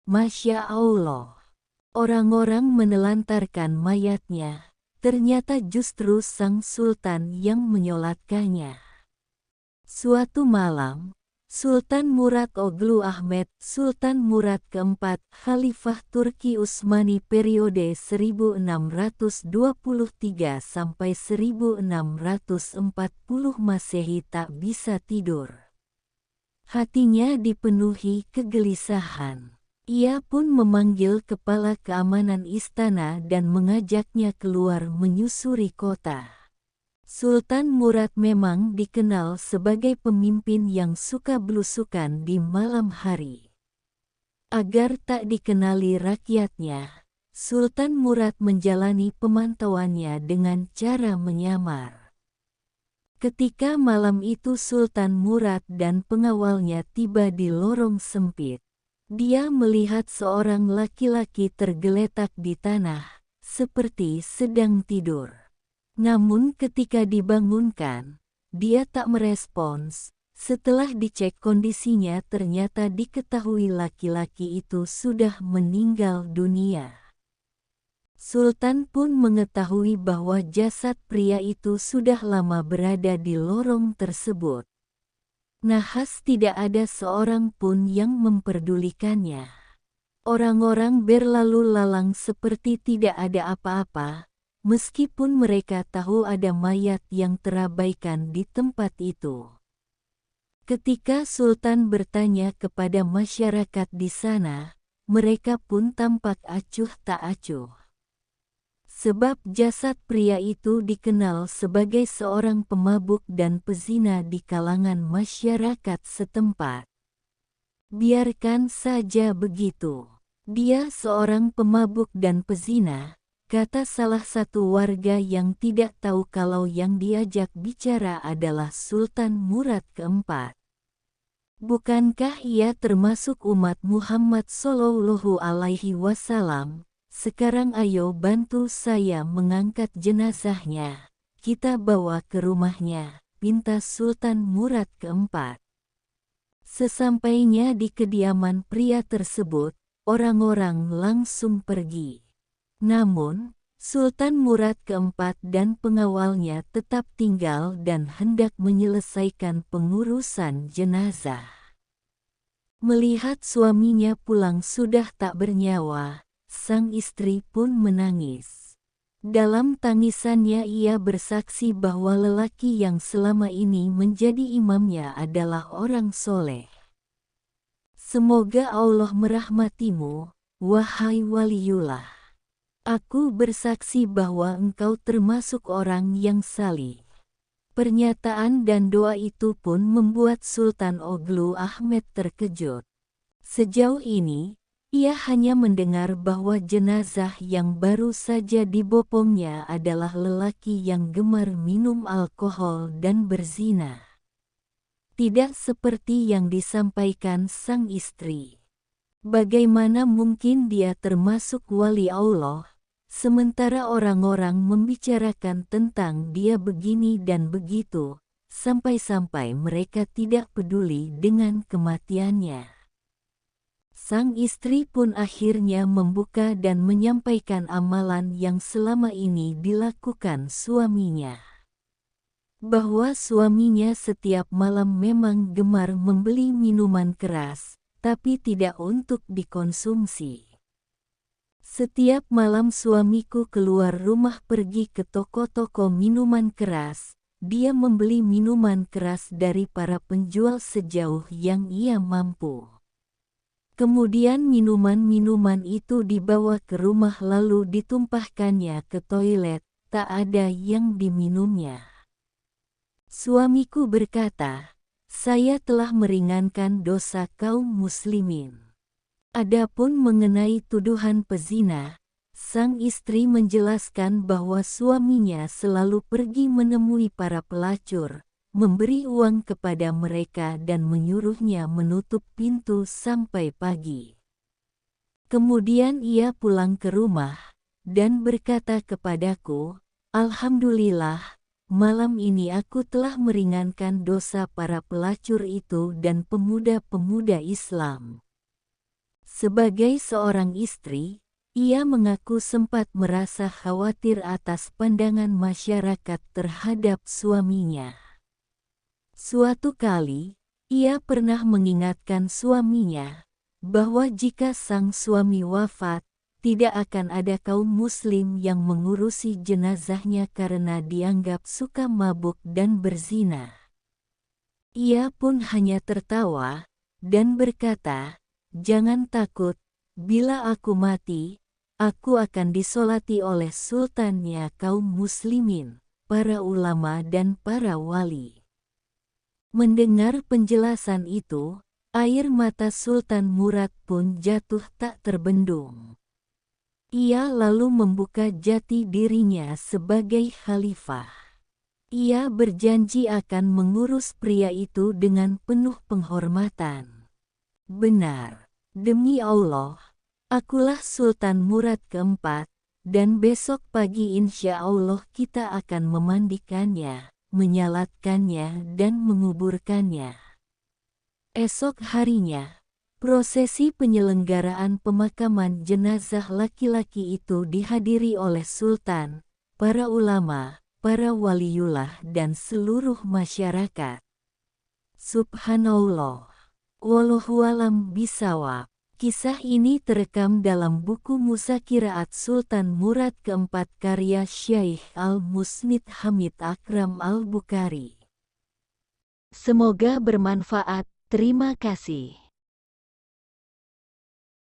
Masya Allah. Orang-orang menelantarkan mayatnya. Ternyata justru sang sultan yang menyolatkannya. Suatu malam, Sultan Murad Oglu Ahmed, Sultan Murad keempat, Khalifah Turki Utsmani periode 1623 sampai 1640 Masehi tak bisa tidur. Hatinya dipenuhi kegelisahan. Ia pun memanggil kepala keamanan istana dan mengajaknya keluar menyusuri kota. Sultan Murad memang dikenal sebagai pemimpin yang suka belusukan di malam hari. Agar tak dikenali rakyatnya, Sultan Murad menjalani pemantauannya dengan cara menyamar. Ketika malam itu Sultan Murad dan pengawalnya tiba di lorong sempit, dia melihat seorang laki-laki tergeletak di tanah, seperti sedang tidur. Namun ketika dibangunkan, dia tak merespons. Setelah dicek kondisinya ternyata diketahui laki-laki itu sudah meninggal dunia. Sultan pun mengetahui bahwa jasad pria itu sudah lama berada di lorong tersebut. Nahas tidak ada seorang pun yang memperdulikannya. Orang-orang berlalu lalang seperti tidak ada apa-apa. Meskipun mereka tahu ada mayat yang terabaikan di tempat itu. Ketika Sultan bertanya kepada masyarakat di sana, mereka pun tampak acuh tak acuh. Sebab jasad pria itu dikenal sebagai seorang pemabuk dan pezina di kalangan masyarakat setempat. Biarkan saja begitu. Dia seorang pemabuk dan pezina, kata salah satu warga yang tidak tahu kalau yang diajak bicara adalah Sultan Murad keempat. Bukankah ia termasuk umat Muhammad Shallallahu Alaihi Wasallam? Sekarang ayo bantu saya mengangkat jenazahnya. Kita bawa ke rumahnya, pinta Sultan Murad keempat. Sesampainya di kediaman pria tersebut, orang-orang langsung pergi. Namun, Sultan Murad keempat dan pengawalnya tetap tinggal dan hendak menyelesaikan pengurusan jenazah. Melihat suaminya pulang sudah tak bernyawa, sang istri pun menangis. Dalam tangisannya ia bersaksi bahwa lelaki yang selama ini menjadi imamnya adalah orang soleh. Semoga Allah merahmatimu, wahai waliullah. Aku bersaksi bahwa engkau termasuk orang yang salih. Pernyataan dan doa itu pun membuat Sultan Oglu Ahmed terkejut. Sejauh ini, ia hanya mendengar bahwa jenazah yang baru saja dibopongnya adalah lelaki yang gemar minum alkohol dan berzina. Tidak seperti yang disampaikan sang istri. Bagaimana mungkin dia termasuk wali Allah? Sementara orang-orang membicarakan tentang dia begini dan begitu, sampai-sampai mereka tidak peduli dengan kematiannya. Sang istri pun akhirnya membuka dan menyampaikan amalan yang selama ini dilakukan suaminya. Bahwa suaminya setiap malam memang gemar membeli minuman keras, tapi tidak untuk dikonsumsi. Setiap malam suamiku keluar rumah pergi ke toko-toko minuman keras. Dia membeli minuman keras dari para penjual sejauh yang ia mampu. Kemudian minuman-minuman itu dibawa ke rumah lalu ditumpahkannya ke toilet, tak ada yang diminumnya. Suamiku berkata, "Saya telah meringankan dosa kaum muslimin." Adapun mengenai tuduhan pezina, sang istri menjelaskan bahwa suaminya selalu pergi menemui para pelacur, memberi uang kepada mereka dan menyuruhnya menutup pintu sampai pagi. Kemudian ia pulang ke rumah dan berkata kepadaku, "Alhamdulillah, malam ini aku telah meringankan dosa para pelacur itu dan pemuda-pemuda Islam." Sebagai seorang istri, ia mengaku sempat merasa khawatir atas pandangan masyarakat terhadap suaminya. Suatu kali, ia pernah mengingatkan suaminya bahwa jika sang suami wafat, tidak akan ada kaum muslim yang mengurusi jenazahnya karena dianggap suka mabuk dan berzina. Ia pun hanya tertawa dan berkata, "Jangan takut, bila aku mati, aku akan disolati oleh sultannya kaum muslimin, para ulama dan para wali." Mendengar penjelasan itu, air mata Sultan Murad pun jatuh tak terbendung. Ia lalu membuka jati dirinya sebagai khalifah. Ia berjanji akan mengurus pria itu dengan penuh penghormatan. "Benar, demi Allah, akulah Sultan Murad keempat, dan besok pagi insya Allah kita akan memandikannya, menyalatkannya dan menguburkannya." Esok harinya, prosesi penyelenggaraan pemakaman jenazah laki-laki itu dihadiri oleh Sultan, para ulama, para waliullah dan seluruh masyarakat. Subhanallah. Wallahualam bisawab. Kisah ini terekam dalam buku Muzakiraat Sultan Murad keempat karya Syekh Al-Musnid Hamid Akram Al-Bukhari. Semoga bermanfaat. Terima kasih.